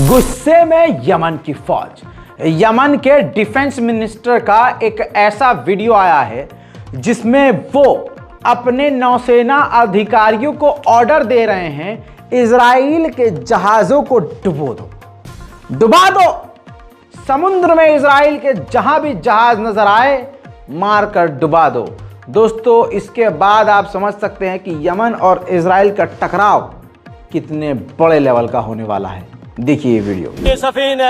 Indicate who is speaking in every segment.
Speaker 1: गुस्से में यमन की फौज। यमन के डिफेंस मिनिस्टर का एक ऐसा वीडियो आया है जिसमें वो अपने नौसेना अधिकारियों को ऑर्डर दे रहे हैं इजराइल के जहाजों को डुबा दो। समुद्र में इजराइल के जहां भी जहाज नजर आए मारकर डुबा दो। दोस्तों, इसके बाद आप समझ सकते हैं कि यमन और इजराइल का टकराव कितने बड़े लेवल का होने वाला है। देखिए ये वीडियो।
Speaker 2: सफीना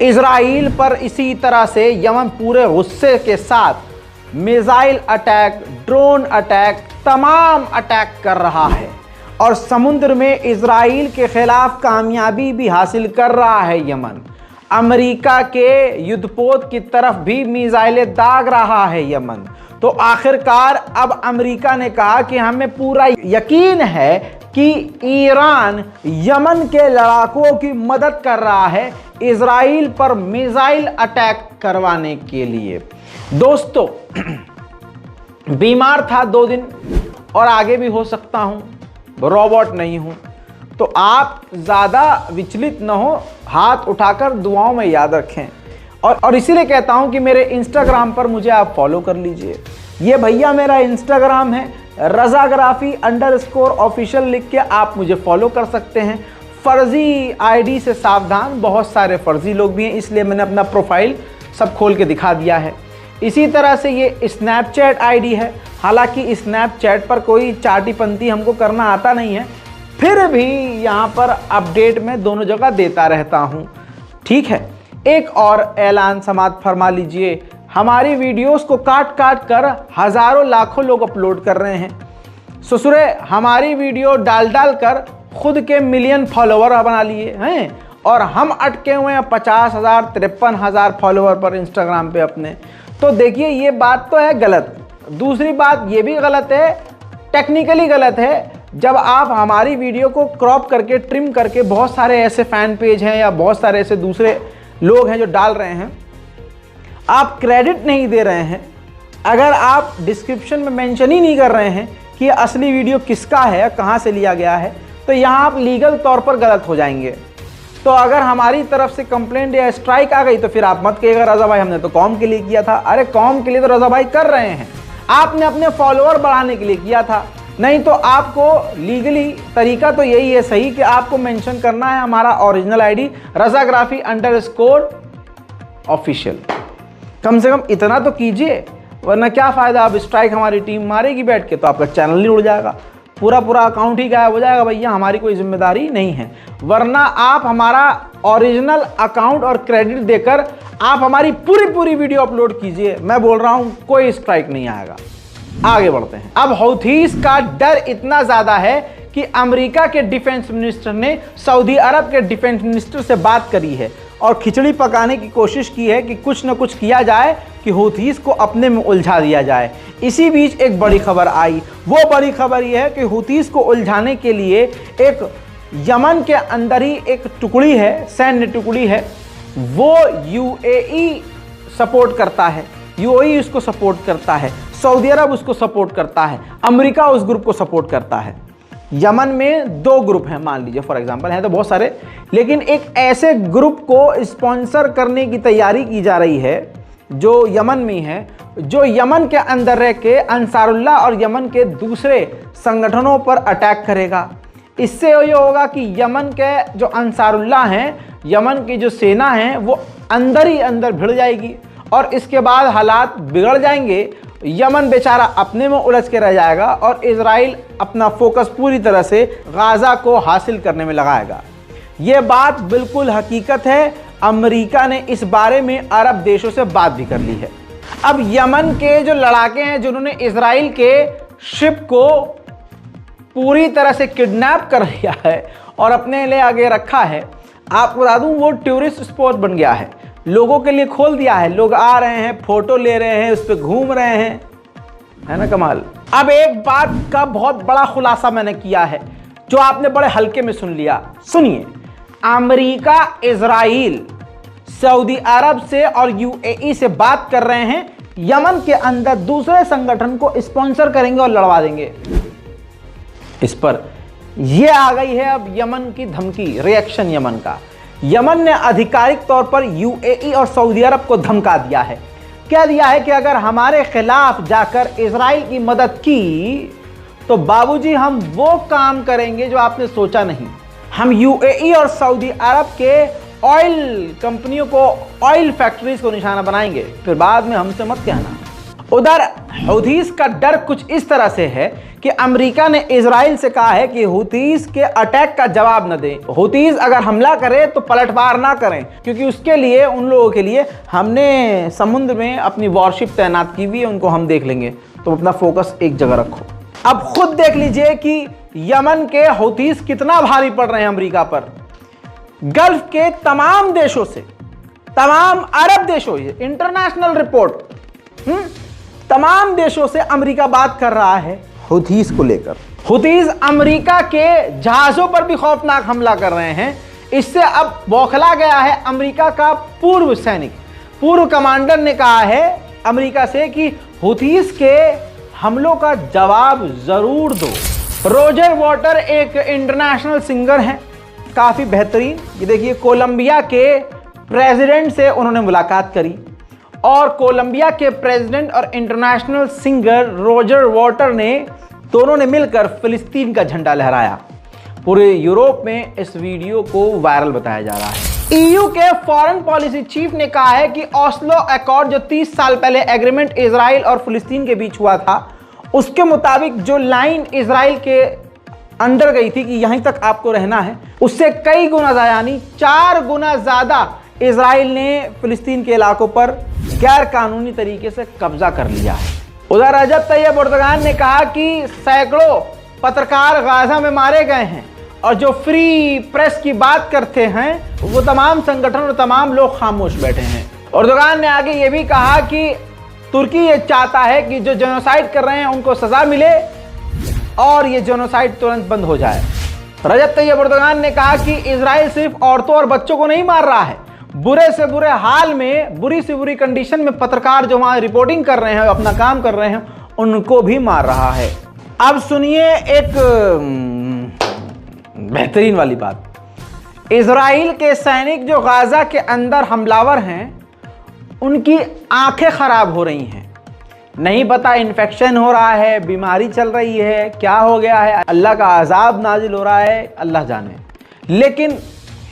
Speaker 1: इजराइल पर इसी तरह से यमन पूरे गुस्से के साथ मिसाइल अटैक, ड्रोन अटैक, तमाम अटैक कर रहा है और समुद्र में इजराइल के खिलाफ कामयाबी भी हासिल कर रहा है। यमन अमेरिका के युद्धपोत की तरफ भी मिसाइलें दाग रहा है यमन। तो आखिरकार अब अमेरिका ने कहा कि हमें पूरा यकीन है कि ईरान यमन के लड़ाकों की मदद कर रहा है इजराइल पर मिसाइल अटैक करवाने के लिए। दोस्तों, बीमार था 2 दिन और आगे भी हो सकता हूं, रोबोट नहीं हूं, तो आप ज़्यादा विचलित न हो, हाथ उठाकर दुआओं में याद रखें। और इसीलिए कहता हूं कि मेरे इंस्टाग्राम पर मुझे आप फॉलो कर लीजिए। ये भैया मेरा इंस्टाग्राम है, रज़ाग्राफी_ऑफिशियल लिख के आप मुझे फॉलो कर सकते हैं। फर्जी आईडी से सावधान, बहुत सारे फर्जी लोग भी हैं, इसलिए मैंने अपना प्रोफाइल सब खोल के दिखा दिया है। इसी तरह से ये स्नैपचैट आईडी है, हालांकि स्नैपचैट पर कोई चाटीपंती हमको करना आता नहीं है, फिर भी यहाँ पर अपडेट में दोनों जगह देता रहता हूँ। ठीक है, एक और ऐलान समाप्त फरमा लीजिए। हमारी वीडियोस को काट काट कर हज़ारों लाखों लोग अपलोड कर रहे हैं। ससुरे हमारी वीडियो डाल डाल कर खुद के मिलियन फॉलोवर बना लिए हैं और हम अटके हुए हैं 50,000 53,000 फॉलोवर पर इंस्टाग्राम पे अपने। तो देखिए, ये बात तो है गलत। दूसरी बात ये भी गलत है, टेक्निकली गलत है, जब आप हमारी वीडियो को क्रॉप करके ट्रिम करके बहुत सारे ऐसे फैन पेज हैं या बहुत सारे ऐसे दूसरे लोग हैं जो डाल रहे हैं, आप क्रेडिट नहीं दे रहे हैं, अगर आप डिस्क्रिप्शन में मेंशन ही नहीं कर रहे हैं कि असली वीडियो किसका है, कहाँ से लिया गया है, तो यहाँ आप लीगल तौर पर गलत हो जाएंगे। तो अगर हमारी तरफ से कंप्लेंट या स्ट्राइक आ गई तो फिर आप मत कहिएगा रज़ा भाई हमने तो कौम के लिए किया था। अरे कौम के लिए तो रज़ा भाई कर रहे हैं, आपने अपने फॉलोअर बढ़ाने के लिए किया था। नहीं तो आपको लीगली तरीका तो यही है सही कि आपको मेंशन करना है हमारा ओरिजिनल आईडी रज़ाग्राफी_ऑफिशियल। कम से कम इतना तो कीजिए, वरना क्या फ़ायदा। अब स्ट्राइक हमारी टीम मारेगी बैठ के तो आपका चैनल ही उड़ जाएगा, पूरा अकाउंट ही गायब हो जाएगा। भैया हमारी कोई जिम्मेदारी नहीं है, वरना आप हमारा ओरिजिनल अकाउंट और क्रेडिट देकर आप हमारी पूरी वीडियो अपलोड कीजिए। मैं बोल रहा हूँ कोई स्ट्राइक नहीं आएगा। आगे बढ़ते हैं। अब हौथीस का डर इतना ज़्यादा है कि अमेरिका के डिफेंस मिनिस्टर ने सऊदी अरब के डिफेंस मिनिस्टर से बात करी है और खिचड़ी पकाने की कोशिश की है कि कुछ न कुछ किया जाए कि हौथीस को अपने में उलझा दिया जाए। इसी बीच एक बड़ी खबर आई। वो बड़ी खबर यह है कि हौथीस को उलझाने के लिए एक यमन के अंदर ही एक टुकड़ी है, सैन्य टुकड़ी है, वो यूएई सपोर्ट करता है, यूएई उसको सपोर्ट करता है, सऊदी अरब उसको सपोर्ट करता है, अमेरिका उस ग्रुप को सपोर्ट करता है। यमन में 2 ग्रुप हैं, मान लीजिए फॉर एग्जांपल, हैं तो बहुत सारे, लेकिन एक ऐसे ग्रुप को स्पॉन्सर करने की तैयारी की जा रही है जो यमन में है, जो यमन के अंदर रह के अंसारुल्लाह और यमन के दूसरे संगठनों पर अटैक करेगा। इससे ये होगा कि यमन के जो अंसारुल्लाह हैं, यमन की जो सेना है, वो अंदर ही अंदर भिड़ जाएगी और इसके बाद हालात बिगड़ जाएंगे। यमन बेचारा अपने में उलझ के रह जाएगा और इजराइल अपना फोकस पूरी तरह से गाज़ा को हासिल करने में लगाएगा। ये बात बिल्कुल हकीकत है। अमेरिका ने इस बारे में अरब देशों से बात भी कर ली है। अब यमन के जो लड़ाके हैं जिन्होंने इजराइल के शिप को पूरी तरह से किडनैप कर लिया है और अपने लिए आगे रखा है, आपको बता दूं वो टूरिस्ट स्पॉट बन गया है, लोगों के लिए खोल दिया है। लोग आ रहे हैं, फोटो ले रहे हैं, उस पर घूम रहे हैं, है ना कमाल। अब एक बात का बहुत बड़ा खुलासा मैंने किया है जो आपने बड़े हल्के में सुन लिया। सुनिए, अमेरिका इजराइल सऊदी अरब से और यूएई से बात कर रहे हैं, यमन के अंदर दूसरे संगठन को स्पॉन्सर करेंगे और लड़वा देंगे। इस पर यह आ गई है अब यमन की धमकी, रिएक्शन यमन का। यमन ने आधिकारिक तौर पर यूएई और सऊदी अरब को धमका दिया है। कह दिया है कि अगर हमारे खिलाफ जाकर इजराइल की मदद की तो बाबूजी हम वो काम करेंगे जो आपने सोचा नहीं। हम यूएई और सऊदी अरब के ऑयल कंपनियों को, ऑयल फैक्ट्रीज को निशाना बनाएंगे, फिर बाद में हमसे मत कहना। उधर हूथीस का डर कुछ इस तरह से है कि अमेरिका ने इजराइल से कहा है कि हूथीस के अटैक का जवाब न दें। हूथीस अगर हमला करे तो पलटवार ना करें, क्योंकि उसके लिए, उन लोगों के लिए हमने समुद्र में अपनी वॉरशिप तैनात की हुई है, उनको हम देख लेंगे। तो अपना फोकस एक जगह रखो। अब खुद देख लीजिए कि यमन के हूथीस कितना भारी पड़ रहे हैं अमेरिका पर। गल्फ के तमाम देशों से, तमाम अरब देशों से, इंटरनेशनल रिपोर्ट, तमाम देशों से अमेरिका बात कर रहा है हूथीस को लेकर। हूथीस अमेरिका के जहाजों पर भी खौफनाक हमला कर रहे हैं। इससे अब बौखला गया है अमेरिका का पूर्व सैनिक। पूर्व कमांडर ने कहा है अमेरिका से कि हूथीस के हमलों का जवाब जरूर दो। रोजर वाटर एक इंटरनेशनल सिंगर हैं, काफी बेहतरीन। ये देखिए, कोलंबिया के प्रेसिडेंट से उन्होंने मुलाकात करी और कोलंबिया के प्रेसिडेंट और इंटरनेशनल सिंगर रोजर वाटर ने, दोनों ने मिलकर फिलिस्तीन का झंडा लहराया। पूरे यूरोप में इस वीडियो को वायरल बताया जा रहा है। ईयू के फॉरेन पॉलिसी चीफ ने कहा है कि ओस्लो अकॉर्ड, जो 30 साल पहले एग्रीमेंट इजराइल और फिलिस्तीन के बीच हुआ था, उसके मुताबिक जो लाइन इजराइल के अंडर गई थी कि यहीं तक आपको रहना है, उससे कई गुना ज्यादा, यानी 4 गुना ज्यादा इजराइल ने फिलिस्तीन के इलाकों पर गैर कानूनी तरीके से कब्जा कर लिया है। उधर रजब तैयब एर्दोगान ने कहा कि सैकड़ों पत्रकार गाजा में मारे गए हैं और जो फ्री प्रेस की बात करते हैं वो तमाम संगठन और तमाम लोग खामोश बैठे हैं। एर्दोगान ने आगे ये भी कहा कि तुर्की ये चाहता है कि जो जेनोसाइड कर रहे हैं उनको सजा मिले और ये जेनोसाइड तुरंत बंद हो जाए। रजब तैयब एर्दोगान ने कहा कि इजराइल सिर्फ औरतों और बच्चों को नहीं मार रहा है, बुरे से बुरे हाल में, बुरी से बुरी कंडीशन में पत्रकार जो वहां रिपोर्टिंग कर रहे हैं, अपना काम कर रहे हैं, उनको भी मार रहा है। अब सुनिए एक बेहतरीन वाली बात। इजराइल के सैनिक जो गाजा के अंदर हमलावर हैं, उनकी आंखें खराब हो रही हैं। नहीं पता इन्फेक्शन हो रहा है, बीमारी चल रही है, क्या हो गया है, अल्लाह का अजाब नाजिल हो रहा है, अल्लाह जाने। लेकिन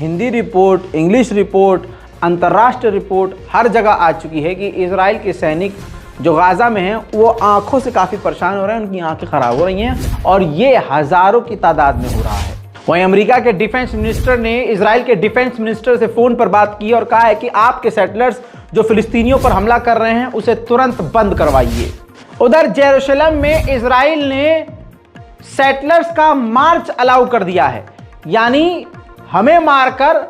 Speaker 1: हिंदी रिपोर्ट, इंग्लिश रिपोर्ट, अंतर्राष्ट्रीय रिपोर्ट हर जगह आ चुकी है कि इजराइल के सैनिक जो गाजा में हैं वो आंखों से काफ़ी परेशान हो रहे हैं, उनकी आंखें खराब हो रही हैं और ये हज़ारों की तादाद में हो रहा है। वहीं अमेरिका के डिफेंस मिनिस्टर ने इजराइल के डिफेंस मिनिस्टर से फ़ोन पर बात की और कहा है कि आपके सेटलर्स जो फिलिस्तीनियों पर हमला कर रहे हैं उसे तुरंत बंद करवाइए। उधर जेरूशलम में इजराइल ने सेटलर्स का मार्च अलाउ कर दिया है, यानी हमें मारकर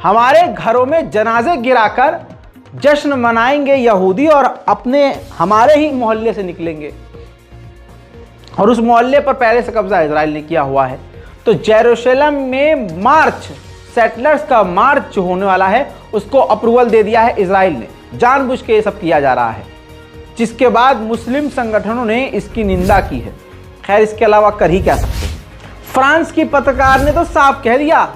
Speaker 1: हमारे घरों में जनाजे गिराकर जश्न मनाएंगे यहूदी और अपने हमारे ही मोहल्ले से निकलेंगे। और उस मोहल्ले पर पहले से कब्जा इजराइल ने किया हुआ है। तो जेरूशलम में मार्च, सेटलर्स का मार्च जो होने वाला है, उसको अप्रूवल दे दिया है इजराइल ने। जानबूझ के ये सब किया जा रहा है, जिसके बाद मुस्लिम संगठनों ने इसकी निंदा की है। खैर, इसके अलावा कर ही क्या सकते हैं। फ्रांस की पत्रकार ने तो साफ कह दिया,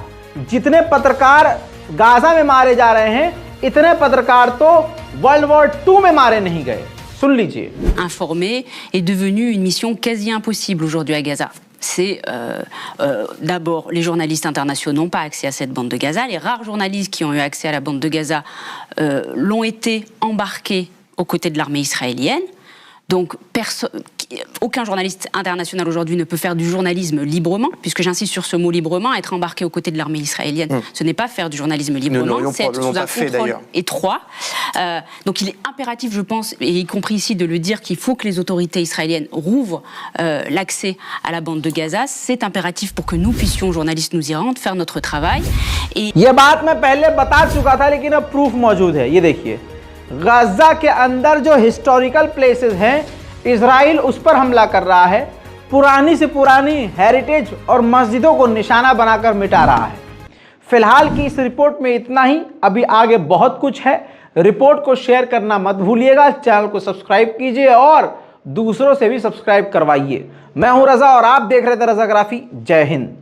Speaker 1: जितने पत्रकार गाजा में मारे जा रहे हैं, इतने पत्रकार तो वर्ल्ड वॉर 2 में मारे नहीं गए। सुन लीजिए।
Speaker 3: Informer est devenu une mission quasi impossible aujourd'hui à Gaza. C'est d'abord les journalistes internationaux n'ont pas accès à cette bande de Gaza. Les rares journalistes qui ont eu accès à la bande de Gaza l'ont été embarqués aux côtés de l'armée israélienne. Donc aucun journaliste international aujourd'hui ne peut faire du journalisme librement, puisque j'insiste sur ce mot librement. Être embarqué aux côtés de l'armée israélienne, ce n'est pas faire du journalisme librement, c'est être sous un contrôle étroit. Donc il est impératif, je pense, et y compris ici, de le dire, qu'il faut que les autorités israéliennes rouvrent l'accès à la bande de Gaza. C'est impératif pour que nous puissions, journalistes, nous y rendre, faire notre travail. Et
Speaker 1: ये बात मैं पहले बता चुका था, लेकिन अब proof मौजूद है। ये देखिए, गाजा के अंदर जो हिस्टोरिकल प्लेसेस हैं, इजराइल उस पर हमला कर रहा है, पुरानी से पुरानी हेरिटेज और मस्जिदों को निशाना बनाकर मिटा रहा है। फिलहाल की इस रिपोर्ट में इतना ही, अभी आगे बहुत कुछ है। रिपोर्ट को शेयर करना मत भूलिएगा, चैनल को सब्सक्राइब कीजिए और दूसरों से भी सब्सक्राइब करवाइए। मैं हूं रजा और आप देख रहे थे रजाग्राफी। जय हिंद।